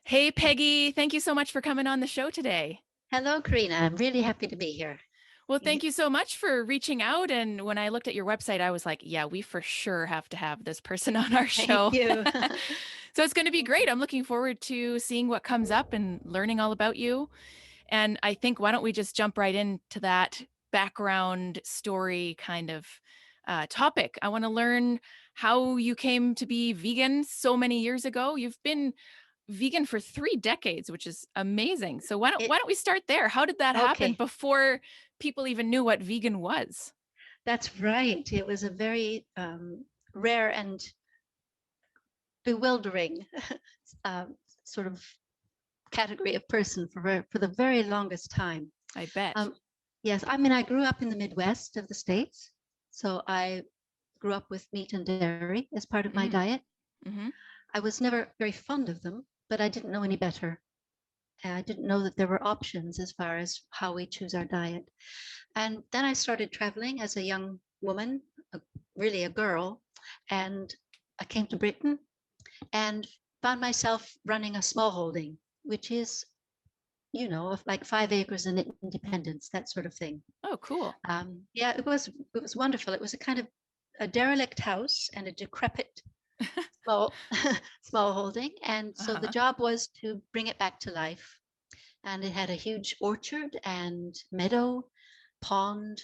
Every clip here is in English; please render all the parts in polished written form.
Hey, Peggy, thank you so much for coming on the show today. Hello, Karina. I'm really happy to be here. Well, thank you so much for reaching out. And when I looked at your website, I was like, yeah, we for sure have to have this person on our Thank show. you. So it's going to be great. I'm looking forward to seeing what comes up and learning all about you. And I think, why don't we just jump right into that background story kind of topic? I want to learn how you came to be vegan so many years ago. You've been vegan for 3 decades, which is amazing. So why don't It, why don't we start there? How did that happen okay, before people even knew what vegan was? that's right. It was a very rare and bewildering um, sort of category of person for the very longest time. I bet. Um, yes, I mean, I grew up in the Midwest of the States, so I grew up with meat and dairy as part of my Mm, diet. hmm. I was never very fond of them, but I didn't know any better. I didn't know that there were options as far as how we choose our diet. And then I started traveling as a young woman, really a girl, and I came to Britain and found myself running a small holding, which is, of like 5 acres in Independence, that sort of thing. Oh, cool. Yeah, it was wonderful. It was a kind of a derelict house and a decrepit small small holding, and so the Uh-huh. job was to bring it back to life. And it had a huge orchard and meadow, pond,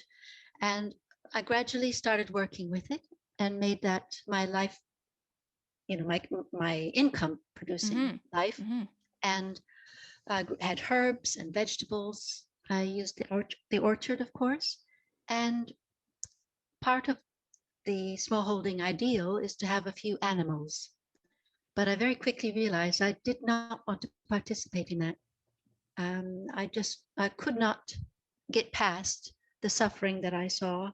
and I gradually started working with it and made that my life, my income producing Hmm. life. Hmm. And I had herbs and vegetables. I used the orchard, of course. And part of the small holding ideal is to have a few animals. But I very quickly realized I did not want to participate in that. I could not get past the suffering that I saw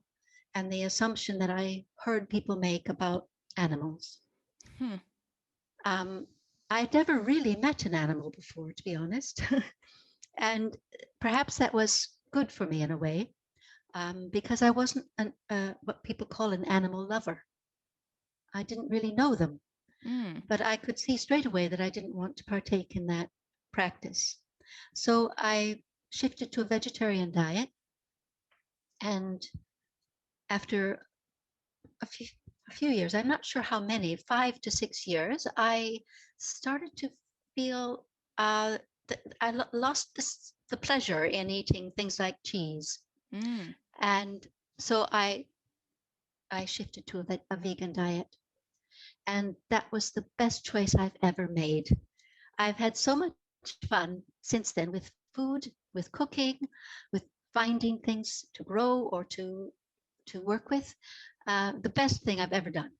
and the assumption that I heard people make about animals. Hmm. Um, I'd never really met an animal before, to be honest. And perhaps that was good for me in a way, because I wasn't what people call an animal lover. I didn't really know them, Mm. but I could see straight away that I didn't want to partake in that practice. So I shifted to a vegetarian diet. And after a few, a few years, I'm not sure how many, 5 to 6 years, I started to feel that I lost the pleasure in eating things like cheese. Mm. And so I shifted to a vegan diet. And that was the best choice I've ever made. I've had so much fun since then with food, with cooking, with finding things to grow or to work with. The best thing I've ever done.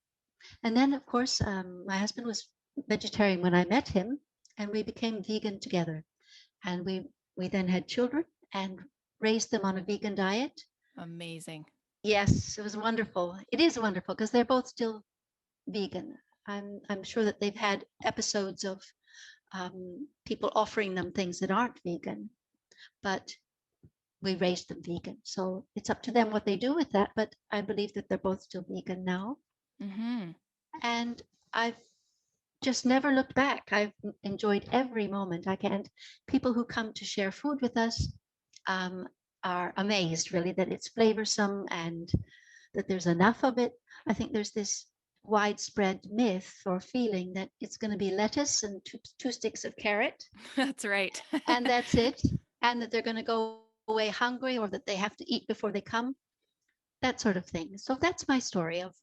And then, of course, my husband was vegetarian when I met him, and we became vegan together. And we then had children and raised them on a vegan diet. Amazing. Yes, it was wonderful. It is wonderful because they're both still vegan. I'm sure that they've had episodes of people offering them things that aren't vegan, but we raised them vegan. So it's up to them what they do with that. But I believe that they're both still vegan now. Hmm. And I've just never looked back. I've enjoyed every moment I can. People who come to share food with us um, are amazed, really, that it's flavorsome and that there's enough of it. I think there's this widespread myth or feeling that it's going to be lettuce and two sticks of carrot, That's right. and that's it, and that they're going to go away hungry or that they have to eat before they come, that sort of thing. So that's my story of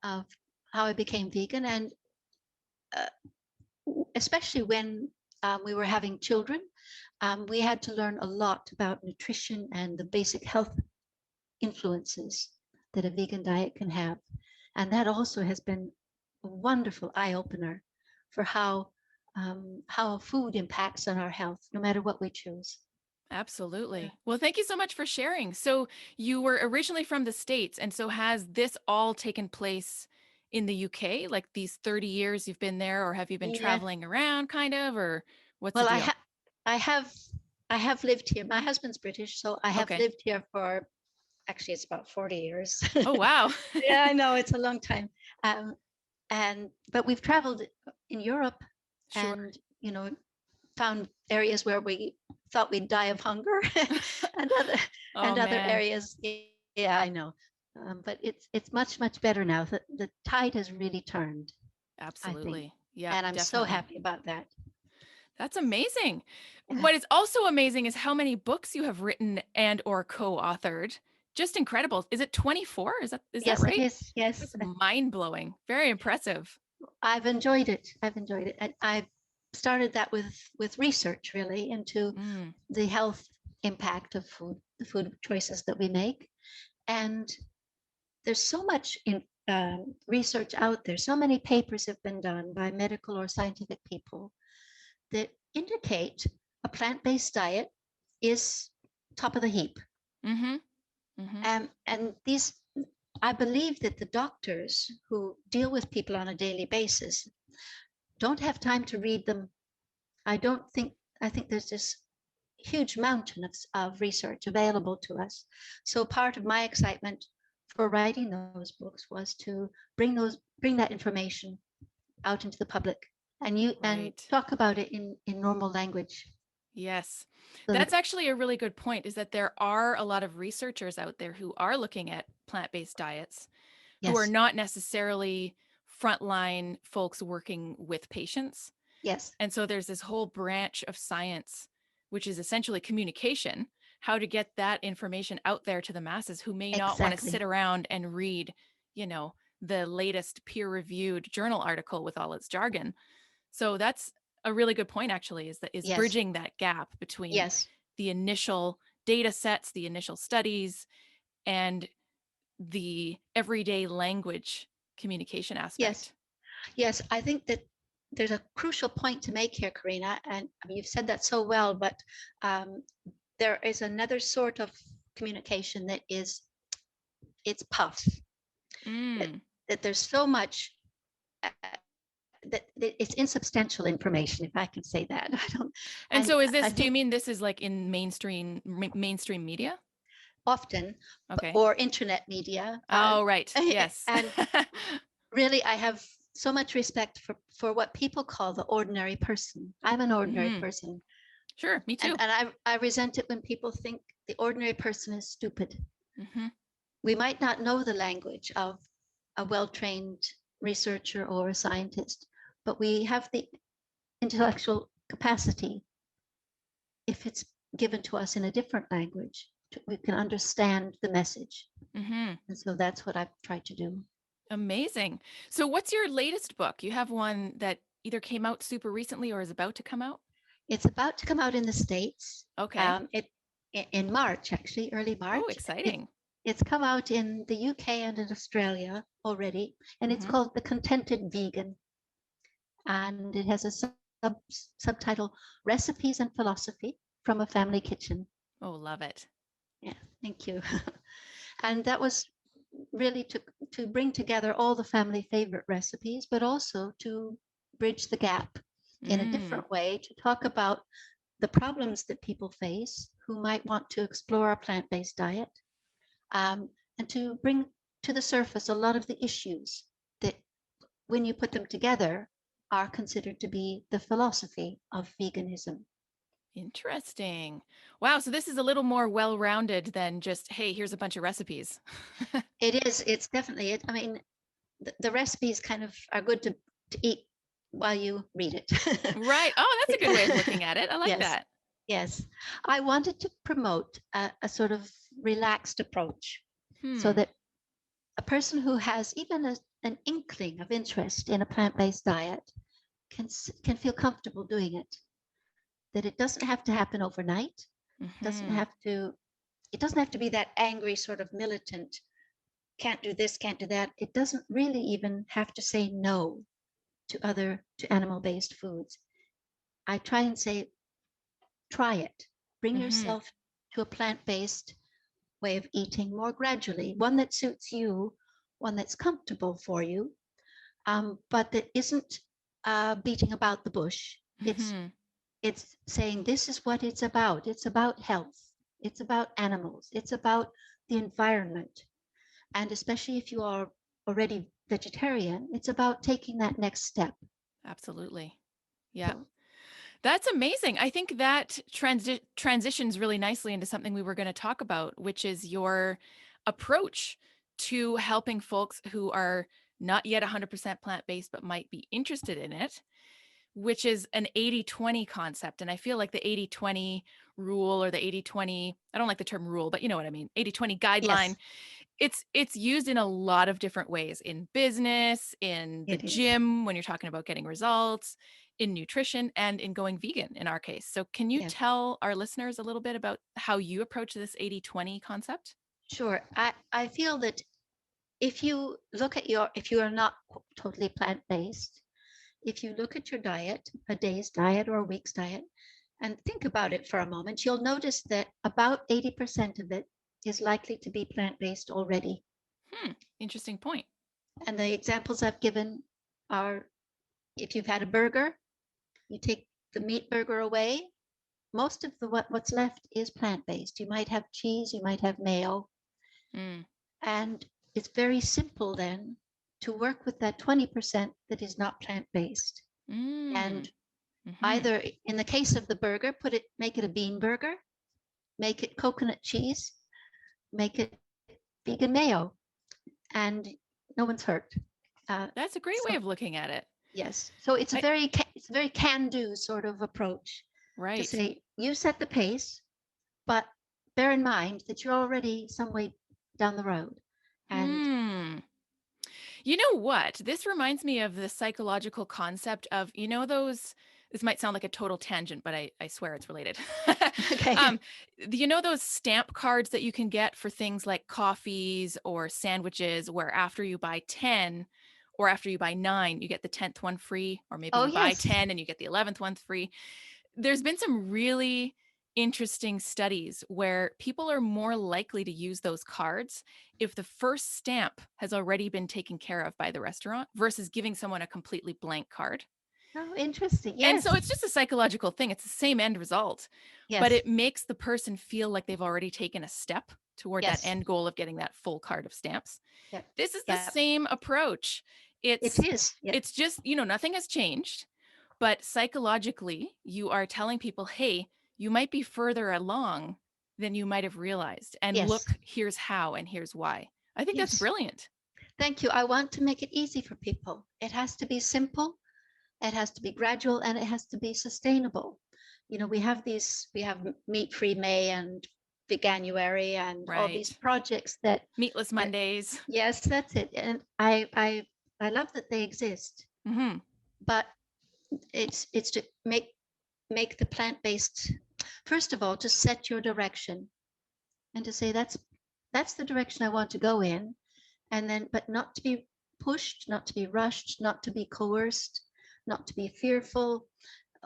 how I became vegan. And uh, especially when we were having children, we had to learn a lot about nutrition and the basic health influences that a vegan diet can have. And that also has been a wonderful eye opener for how food impacts on our health, no matter what we choose. Yeah. Absolutely. Well, thank you so much for sharing. So, you were originally from the States, and so has this all taken place in the UK? Like these 30 years you've been there, or have you been Yeah. traveling around kind of, or what's the Well, deal? I have, I have lived here. My husband's British, so I have Okay. lived here for actually it's about 40 years. Oh, wow. Yeah, I know it's a long time. Um, but we've traveled in Europe, Sure. and you know, found areas where we thought we'd die of hunger, and other Oh and other man, areas. Yeah, I know, but it's much better now. The tide has really turned, I think, absolutely. Yep, and I'm so definitely. happy about that. That's amazing. Yeah. What is also amazing is how many books you have written and or co-authored. Just incredible. Is it 24? Is that Yes, it right? is. Yes, That's mind-blowing. Very impressive. I've enjoyed it. I've enjoyed it, and I started that with research really into Mm, the health impact of food, the food choices that we make, and there's so much in research out there. So many papers have been done by medical or scientific people that indicate a plant-based diet is top of the heap. mm-hmm. Mm-hmm. And these, I believe that the doctors who deal with people on a daily basis don't have time to read them. I don't think, I think there's this huge mountain of research available to us. So part of my excitement for writing those books was to bring that information out into the public and Right. talk about it in normal language. Yes. So That's that actually a really good point, is that there are a lot of researchers out there who are looking at plant-based diets who are yes, not necessarily frontline folks working with patients. yes, And so there's this whole branch of science, which is essentially communication, how to get that information out there to the masses who may not want to sit exactly. around and read, you know, the latest peer-reviewed journal article with all its jargon. So that's a really good point, actually, is Yes, bridging that gap between yes, the initial data sets, the initial studies, and the everyday language communication yes, aspect. yes. I think that there's a crucial point to make here, Karina, and I mean, you've said that so well, but um, there is another sort of communication that is it's puff. That, Mm. that there's so much uh, that it's insubstantial information, if I can say that. I don't, And and so I do you think mean this is like in mainstream media? often, Okay. or internet media, Oh, right. Yes. and really, I have so much respect for what people call the ordinary person. I'm an ordinary Hmm. person, Sure, me and too. I resent it when people think the ordinary person is stupid. Hmm. We might not know the language of a well-trained researcher or a scientist, but we have the intellectual capacity, if it's given to us in a different language, we can understand the message. Hmm. And so that's what I've tried to do. Amazing. So what's your latest book? You have one that either came out super recently or is about to come out? It's about to come out in the States. Okay. It in March, actually, early Oh, March. exciting. It's come out in the UK and in Australia already, and it's Hmm. called The Contented Vegan, and it has a subtitle: Recipes and Philosophy from a Family Kitchen. Oh, love it. Yeah, thank you. And that was really to bring together all the family favorite recipes, but also to bridge the gap in a Mm. different way to talk about the problems that people face who might want to explore a plant-based diet, and to bring to the surface a lot of the issues that, when you put them together, are considered to be the philosophy of veganism. Interesting. Wow, so this is a little more well-rounded than just, hey, here's a bunch of recipes. It is, it's definitely it. I mean, the recipes kind of are good to eat while you read it. Right. Oh, that's a good way of looking at it. I like Yes, that. yes. I wanted to promote a sort of relaxed approach so Hmm. that a person who has even an inkling of interest in a plant-based diet can feel comfortable doing it. That it doesn't have to happen overnight. Doesn't Hmm. have to. It doesn't have to be that angry sort of militant. Can't do this. Can't do that. It doesn't really even have to say no to animal-based foods. I try and say, try it. Bring Hmm. yourself to a plant-based way of eating more gradually, one that suits you, one that's comfortable for you, but that isn't beating about the bush. Hmm. It's saying this is what it's about. It's about health. It's about animals. It's about the environment. And especially if you are already vegetarian, it's about taking that next step. Absolutely. Yeah. So That's amazing. I think that transitions really nicely into something we were going to talk about, which is your approach to helping folks who are not yet 100% plant-based but might be interested in it, which is an 80-20 concept. And I feel like the 80-20 rule, or the 80-20, I don't like the term rule, but you know what I mean, 80-20 guideline, Yes, it's used in a lot of different ways, in business, in the it is. gym when you're talking about getting results, in nutrition, and in going vegan in our case. So can you Yes, tell our listeners a little bit about how you approach this 80-20 concept? sure. I feel that if you look at if you are not totally plant-based, if you look at your diet, a day's diet or a week's diet, and think about it for a moment, you'll notice that about 80% of it is likely to be plant-based already. Interesting point. And the examples I've given are, if you've had a burger, you take the meat burger away, most of the what's left is plant-based. You might have cheese, you might have mayo, Mm. and it's very simple then to work with that 20% that is not plant-based. Mm. And Hmm. either in the case of the burger, make it a bean burger, make it coconut cheese, make it vegan mayo, and no one's hurt. Uh, That's a great way so of looking at it. yes, so I, it's a very can-do sort of approach to right. say you set the pace, but bear in mind that you're already some way down the road. And Hmm. You know what? This reminds me of the psychological concept of, this might sound like a total tangent, but I swear it's related. okay, um, those stamp cards that you can get for things like coffees or sandwiches, where after you buy 10 or after you buy 9, you get the 10th one free, or maybe oh you buy yes, 10 and you get the 11th one free. There's been some really interesting studies where people are more likely to use those cards if the first stamp has already been taken care of by the restaurant versus giving someone a completely blank card. oh interesting, And yes, so it's just a psychological thing. It's the same end result, but yes, it makes the person feel like they've already taken a step toward that yes, end goal of getting that full card of stamps. yeah, This is the yeah, same approach. it is, yeah, It's just, nothing has changed, but psychologically, you are telling people, hey, you might be further along than you might have realized. And yes, look, here's how and here's why. I think that's yes. brilliant. Thank you. I want to make it easy for people. It has to be simple, it has to be gradual, and it has to be sustainable. We have Meat Free May and Veganuary and all these Right. projects that Meatless that Mondays. yes, that's it. And I love that they exist, Hmm. but it's to make the plant-based, first of all, to set your direction and to say that's the direction I want to go in, and then but not to be pushed, not to be rushed, not to be coerced, not to be fearful,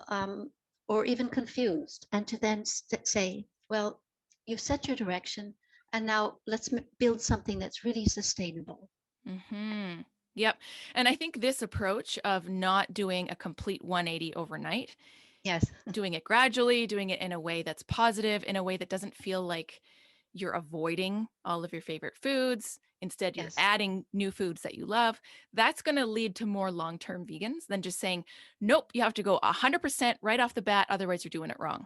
um, or even confused, and to then say, well, you've set your direction, and now let's build something that's really sustainable. Hmm. Yep. And I think this approach of not doing a complete 180 overnight, Yes, doing it gradually, doing it in a way that's positive, in a way that doesn't feel like you're avoiding all of your favorite foods. Instead, you're yes, adding new foods that you love. That's going to lead to more long term vegans than just saying, nope, you have to go 100% right off the bat. Otherwise, you're doing it wrong.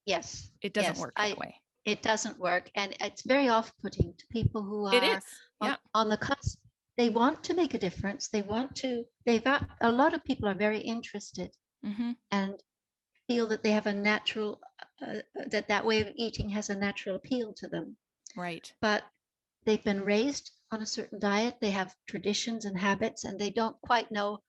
yes, It doesn't yes. work that I way. It doesn't work, and it's very off-putting to people who It are is. Yeah. on the cusp. They want to make a difference. They want to. They've got a lot of people are very interested Hmm. and feel that they have a natural that way of eating has a natural appeal to them. Right. But they've been raised on a certain diet. They have traditions and habits, and they don't quite know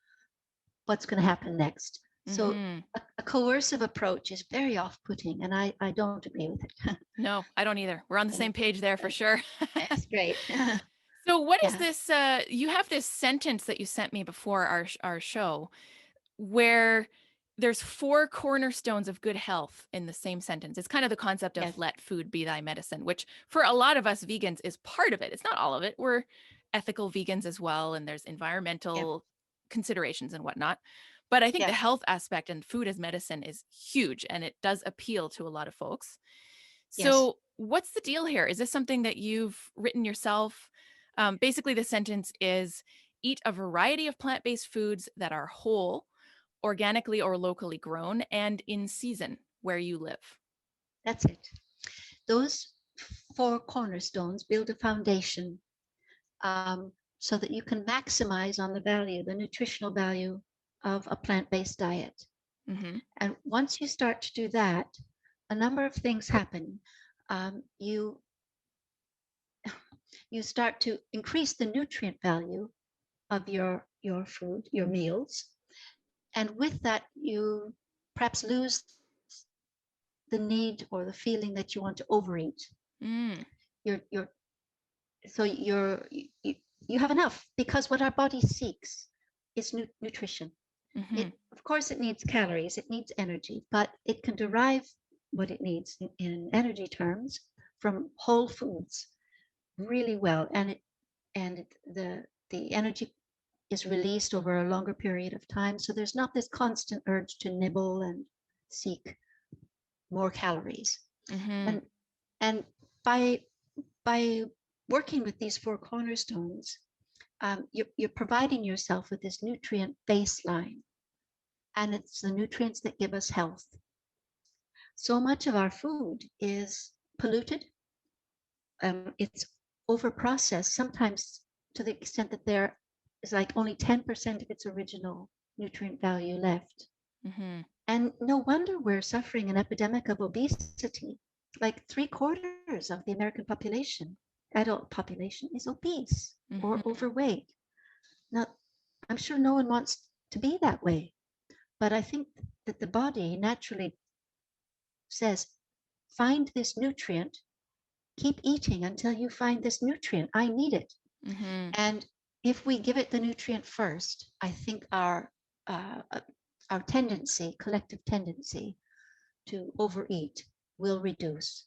what's going to happen next. So Hmm. a coercive approach is very off-putting, and I don't agree with it. No, I don't either. We're on the same page there for sure. That's great. So what is Yeah. this you have this sentence that you sent me before our show where there's 4 cornerstones of good health in the same sentence. It's kind of the concept of Yes. let food be thy medicine, which for a lot of us vegans is part of it. It's not all of it. We're ethical vegans as well, and there's Yeah. environmental considerations and whatnot. But I think the Yeah. health aspect and food as medicine is huge, and it does appeal to a lot of folks. Yes. So, what's the deal here? Is this something that you've written yourself? Basically, the sentence is eat a variety of plant based foods that are whole, organically or locally grown, and in season where you live. That's it. Those four cornerstones build a foundation, so that you can maximize on the value, the nutritional value of a plant-based diet. Mm-hmm. And once you start to do that, a number of things happen. You start to increase the nutrient value of your food, your meals, and with that, you perhaps lose the need or the feeling that you want to overeat. Mm. You're so you have enough, because what our body seeks is nutrition. Mm-hmm. It, of course, it needs calories, it needs energy, but it can derive what it needs in energy terms from whole foods really well, and the energy is released over a longer period of time. So there's not this constant urge to nibble and seek more calories. Mm-hmm. And and by working with these four cornerstones, you're providing yourself with this nutrient baseline, and it's the nutrients that give us health. So much of our food is polluted. It's over processed, sometimes to the extent that there is like only 10% of its original nutrient value left. Mm-hmm. And no wonder we're suffering an epidemic of obesity. Like 3/4 of the American population, adult population, is obese or Mm-hmm. overweight. Now, I'm sure no one wants to be that way, but I think that the body naturally says, find this nutrient, keep eating until you find this nutrient. I need it. Mm-hmm. And if we give it the nutrient first, I think uh, our tendency, collective tendency to overeat will reduce.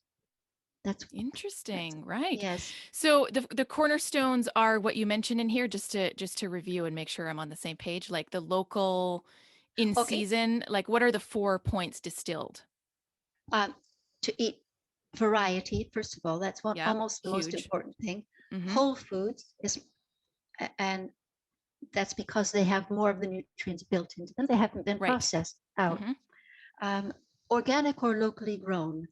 That's Interesting. Right. yes. So the cornerstones are what you mentioned in here, just to review and make sure I'm on the same page, like the local, in Okay. season, like what are the 4 points distilled? Um, to eat variety, first of all, that's one Yep. almost the most Huge. important thing. Mm-hmm. Whole foods is, and that's because they have more of the nutrients built into them. They haven't been Right. processed out. Mm-hmm. Um, Organic or locally grown,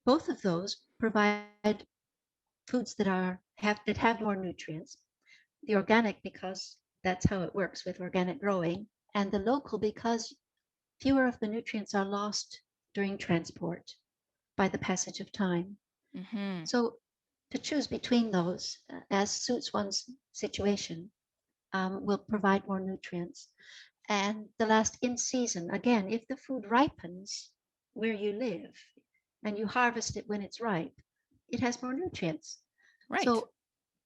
both of those provide foods that have more nutrients. The organic, because that's how it works with organic growing, and the local, because fewer of the nutrients are lost during transport by the passage of time. Mm-hmm. So to choose between those, as suits one's situation, will provide more nutrients. And the last, in season, again, if the food ripens where you live and you harvest it when it's ripe, it has more nutrients. Right. So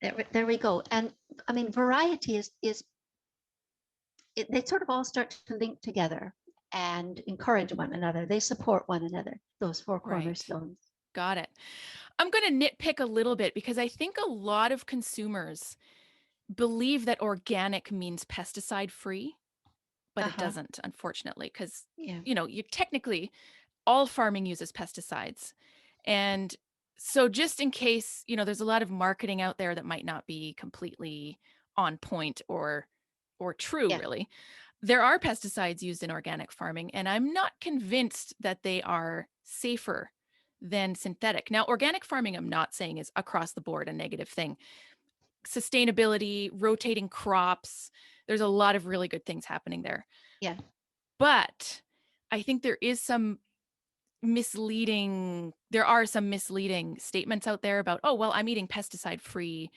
there we go. And I mean, variety they sort of all start to link together and encourage one another. They support one another, those four Right. cornerstones. Got it. I'm going to nitpick a little bit because I think a lot of consumers believe that organic means pesticide free, but it Uh-huh. doesn't, unfortunately, because, Yeah. you technically, all farming uses pesticides. And so just in case, there's a lot of marketing out there that might not be completely on point or true, Yeah. really. There are pesticides used in organic farming, and I'm not convinced that they are safer than synthetic. Now, organic farming, I'm not saying is across the board a negative thing. Sustainability, rotating crops, there's a lot of really good things happening there. Yeah. But I think there are some misleading statements out there about, oh, well, I'm eating pesticide free.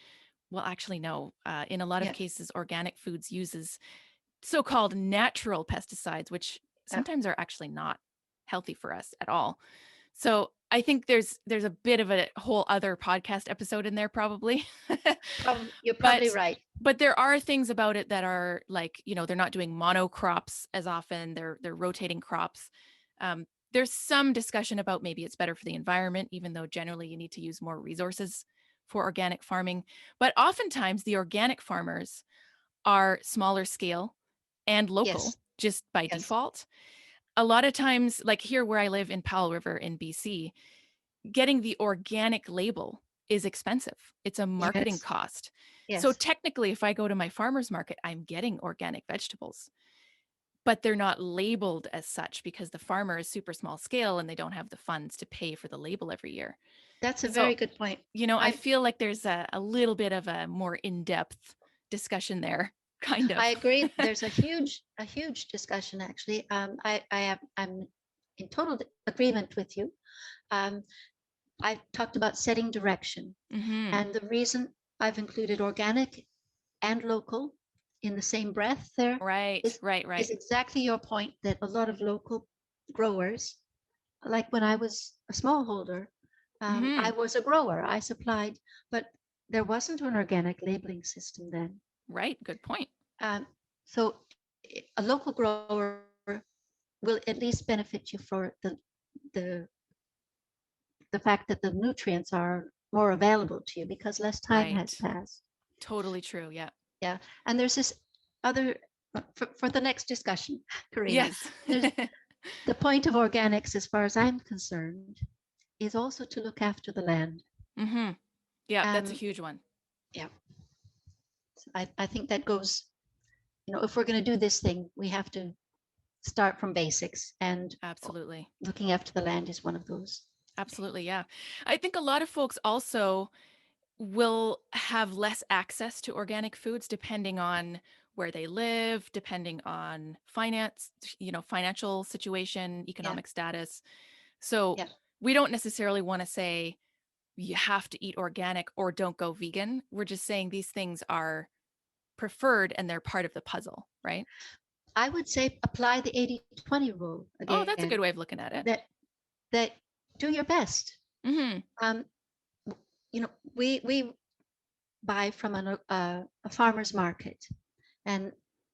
Well, actually, no. In a lot of Yeah. cases, organic foods uses so-called natural pesticides, which Yeah. sometimes are actually not healthy for us at all. So I think there's a bit of a whole other podcast episode in there probably. You're probably but right. but there are things about it that are like, they're not doing monocrops as often. They're rotating crops. There's some discussion about maybe it's better for the environment, even though generally you need to use more resources for organic farming. But oftentimes the organic farmers are smaller scale and local Yes. just by Yes. default. A lot of times, like here where I live in Powell River in BC, getting the organic label is expensive. It's a marketing Yes. cost. So Yes. technically, if I go to my farmer's market, I'm getting organic vegetables. but they're not labeled as such because the farmer is super small scale and they don't have the funds to pay for the label every year. That's a So, very good point. I I feel like there's a little bit of a more in-depth discussion there, kind I of. agree. There's a huge discussion actually. I'm in total agreement with you. Um, I talked about setting direction, Mhm. and the reason I've included organic and local in the same breath there Right, is right, is right. exactly your point that a lot of local growers, like when I was a smallholder, I Mhm. was a grower. I supplied, but there wasn't an organic labeling system then. Right, good point. Um, so a local grower will at least benefit you for the the fact that the nutrients are more available to you because less time has Right. passed. Totally true, yeah. Yeah, and there's this other for the next discussion, Karina. Yes. There's the point of organics, as far as I'm concerned, is also to look after the land. Mhm. Yeah, that's a Um, huge one. yeah, I think that goes. If we're going to do this thing, we have to start from basics, and Absolutely. looking after the land is one of those. Absolutely, yeah. I think a lot of folks also will have less access to organic foods depending on where they live, depending on financial situation, Yeah, economic status. So yeah. we don't necessarily want to say you have to eat organic or don't go vegan. We're just saying these things are preferred and they're part of the puzzle, right? I would say apply the 80-20 rule Oh, that's a again. good way of looking at it. That that do your best. Hmm. Um, we buy from a farmer's market, and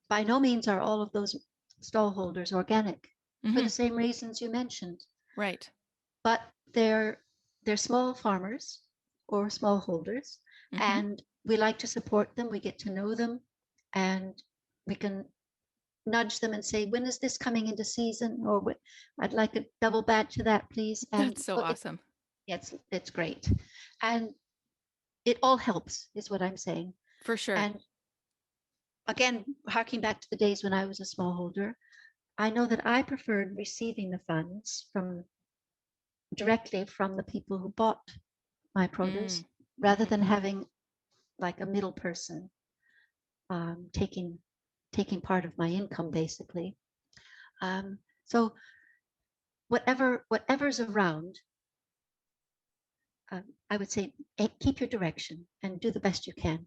by no means are all of those stallholders organic for the Hmm. same reasons you mentioned. Right. But they're small farmers or smallholders, Hmm. and we like to support them. We get to know them, and we can nudge them and say, when is this coming into season? Or I'd like a double batch of that, please. And That's so so awesome. it's great. And it all helps, is what I'm saying. For sure. And again, harking back to the days when I was a smallholder, I know that I preferred receiving the funds from directly from the people who bought my Mm. produce rather Hmm. than having like a middle person taking part of my income basically. So whatever's around, I would say keep your direction and do the best you can.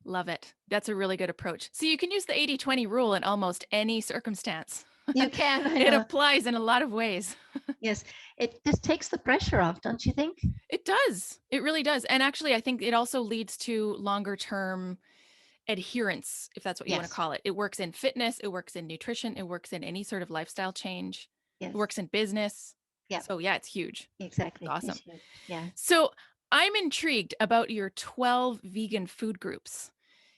Love it. That's a really good approach. So you can use the 80-20 rule in almost any circumstance. You can, I It know. applies in a lot of ways. Yes, it just takes the pressure off, don't you think? It does. It really does. And actually, I think it also leads to longer term adherence, if that's what you want to Yes, call it. It works in fitness, it works in nutrition, it works in any sort of lifestyle change, it yes, works in business. yeah, So, yeah, it's huge. It's exactly. It's awesome. huge. Yeah. So, I'm intrigued about your 12 vegan food groups.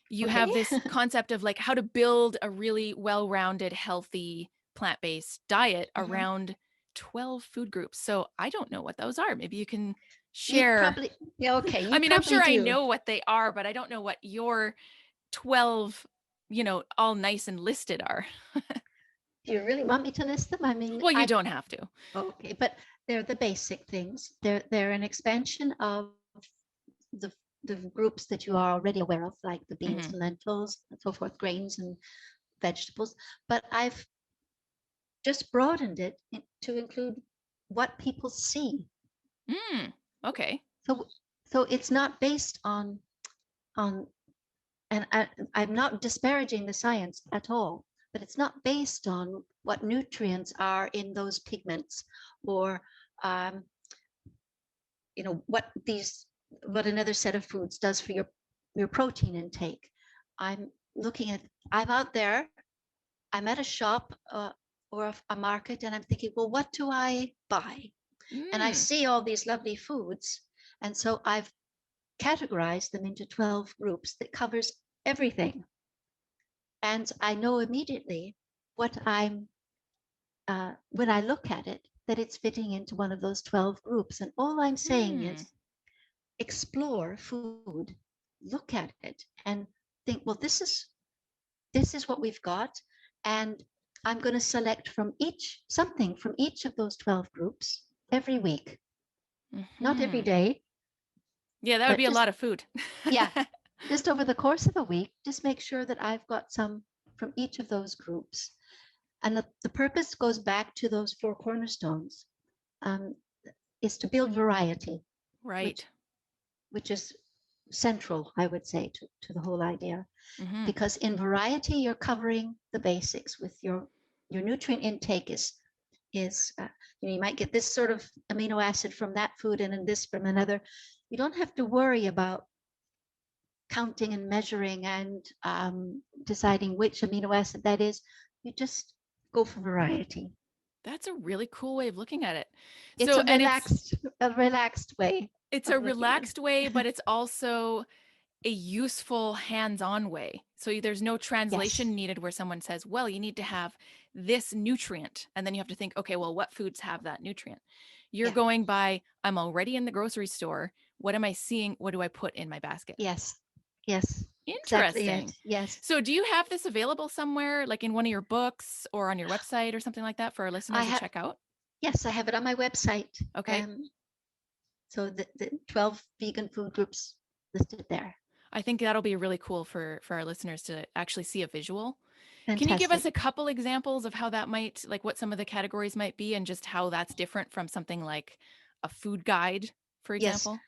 You Okay. have this concept of like how to build a really well-rounded, healthy, plant-based diet Mhm. around 12 food groups. So I don't know what those are. Maybe you can You share. probably, yeah, okay, I you mean, I'm probably sure I do. know what they are, but I don't know what your 12, all nice and listed are. Do you really want me to list them? I mean, Well, you don't have to. okay, but they're the basic things. They're an expansion of the the groups that you are already aware of, like the beans Hmm. and lentils and so forth, grains and vegetables. But I've just broadened it to include what people see. Mm, okay. So so it's not based on and I'm not disparaging the science at all, but it's not based on what nutrients are in those pigments or um, what another set of foods does for your protein intake. I'm looking at I'm out there, I'm at a shop or a market, and I'm thinking, well, what do I buy? And I Mm, see all these lovely foods, and so I've categorized them into 12 groups that covers everything. And I know immediately what I'm when I look at it that it's fitting into one of those 12 groups. And all I'm saying hmm. is explore food, look at it, and think, well, this is what we've got, and I'm going to select from each something from each of those 12 groups every week, not every Hmm. day, Yeah, that would but be a just, lot of food. yeah, just over the course of a week, just make sure that I've got some from each of those groups. And the purpose goes back to those four cornerstones, um, is to build variety, which Right. which is central, I would say, to the whole idea. Hmm. Because in variety, you're covering the basics with your nutrient intake is you might get this sort of amino acid from that food and then this from another. You don't have to worry about counting and measuring and deciding which amino acid that is. You just go for variety. That's a really cool way of looking at it. It's So, and a relaxed way it's of a looking at relaxed way, but it's also a useful hands-on way. So there's no yes, translation needed where someone says, well, you need to have this nutrient. And then you have to think, okay, well, what foods have that nutrient? You're yeah, going by, I'm already in the grocery store. What am I seeing? What do I put in my basket? yes, yes, exactly it. Interesting. Yes, So do you have this available somewhere, like in one of your books or on your website or something like that for our I listeners to have. check out? Yes, I have it on my website. Okay. Um, so the 12 vegan food groups listed there. I think that'll be really cool for our listeners to actually see a visual. Can you give us Fantastic. a couple examples of how that might, like what some of the categories might be and just how that's different from something like a food guide, for Yes, example?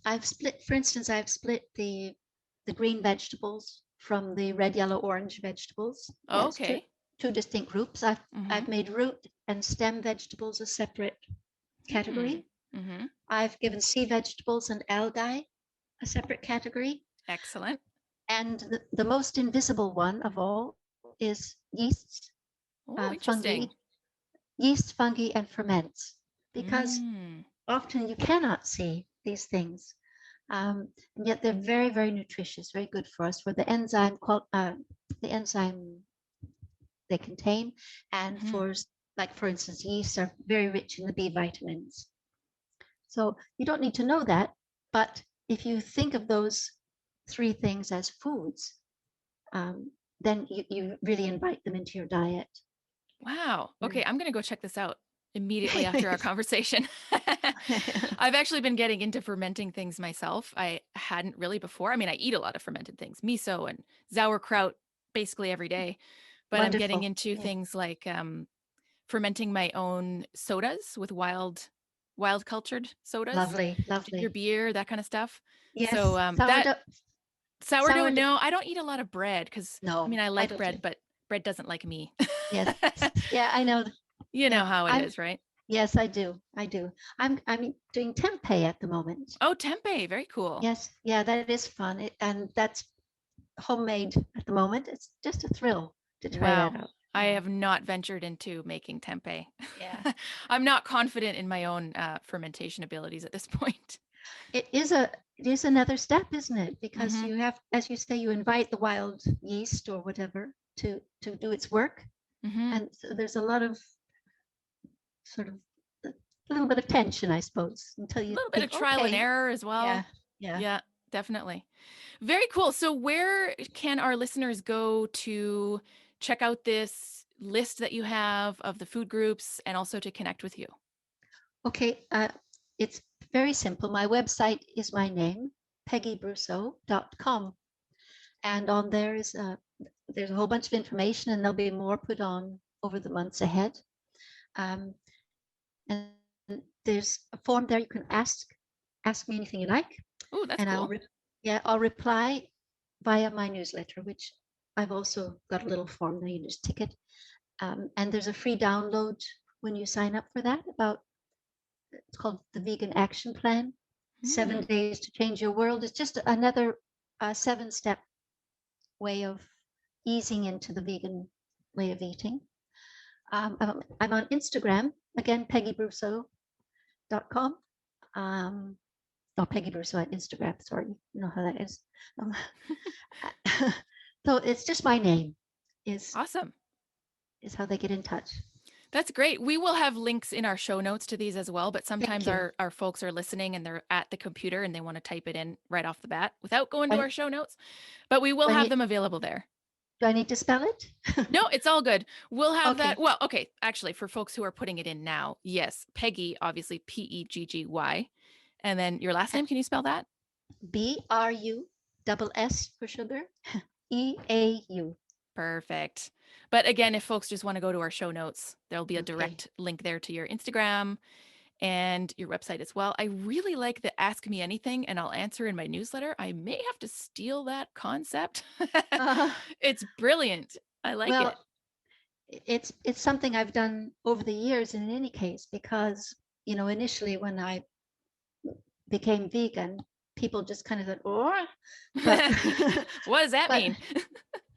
I've split. For instance, I've split the green vegetables from the red, yellow, orange vegetables. Oh, That's two okay. two distinct groups. I've Mm-hmm. made root and stem vegetables a separate Hmm. category. Mm-hmm. I've given sea vegetables and algae a separate category. Excellent. And the most invisible one of all is yeasts, Oh, fungi, interesting. yeast, fungi, and ferments, because Mm. often you cannot see these things. And yet they're very, very nutritious, very good for us for the enzyme they contain, and Hmm. like for instance, yeast are very rich in the B vitamins. So you don't need to know that, but if you think of those three things as foods, um, then you really invite them into your diet. Wow. Okay, Mm. I'm gonna go check this out immediately after our conversation. I've actually been getting into fermenting things myself. I hadn't really before. I mean, I eat a lot of fermented things, miso and sauerkraut basically every day, but I'm getting Wonderful. into Yeah. things like fermenting my own sodas with wild cultured sodas, Lovely, ginger lovely. beer, that kind of stuff. So Yes, that sourdough. sourdough, Sourdough. no, I don't eat a lot of bread because I mean No, I I like don't. bread, but bread doesn't like me. Yes. Yeah, I know. You Yeah, know how it I'm. is, right? Yes, I do. I do. I'm doing tempeh at the moment. Oh, tempeh, very cool. Yes, yeah, that is fun. And that's homemade at the moment. It's just a thrill to try that Wow. out. I Yeah, have not ventured into making tempeh. yeah. I'm not confident in my own fermentation abilities at this point. It is another step, isn't it? Because Hmm. you have, as you say, you invite the wild yeast or whatever to do its work, Hmm. and so there's a lot of sort of a little bit of tension, I suppose, until A you little bit of think, trial and okay, error as yeah, well. yeah. Yeah, definitely. Very cool. So, where can our listeners go to check out this list that you have of the food groups and also to connect with you? Okay, it's very simple. My website is my name, peggybrusseau.com. And on there there's a whole bunch of information, and there'll be more put on over the months ahead. Um, and there's a form there you can ask me anything you like, Oh, that's and cool. I'll reply via my newsletter, which I've also got a little form there. You just tick it, and there's a free download when you sign up for that. It's called the Vegan Action Plan. Hmm. 7 days to change your world. It's just another 7-step way of easing into the vegan way of eating. I'm on Instagram, again, peggybrusso.com. Um, not Peggy Brusseau at Instagram, sorry. You know how that is. Um, so it's just my name is Awesome. is how they get in touch. That's great. We will have links in our show notes to these as well, but Thank sometimes you. our folks are listening and they're at the computer and they want to type it in right off the bat without going to When our show notes, but we will when have you them available there. Do I need to spell it? No, it's all good. We'll have that. Okay. Well, okay. Actually, for folks who are putting it in now, yes, Peggy, obviously Pegggy. And then your last name, can you spell that? BRU double S for sugar, EAU. Perfect. But again, if folks just want to go to our show notes, there'll be a Okay. direct link there to your Instagram and your website as well. I really like the Ask Me Anything and I'll answer in my newsletter. I may have to steal that concept. Uh, It's brilliant. I like well, it. it's something I've done over the years in any case because, initially when I became vegan, people just kind of thought, oh, but What does that but mean?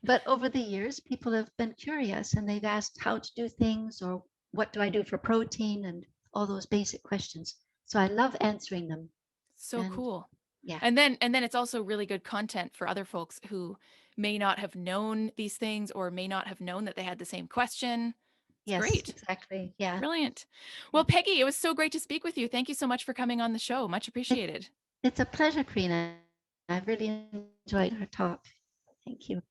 but over the years, people have been curious and they've asked how to do things or what do I do for protein and all those basic questions. So I love answering them. So And cool. yeah, And then it's also really good content for other folks who may not have known these things or may not have known that they had the same question. It's yes, great. exactly. Yeah. Brilliant. Yeah. Well, Peggy, it was so great to speak with you. Thank you so much for coming on the show. Much It, appreciated. it's a pleasure, Karina. I really enjoyed our talk. Thank you.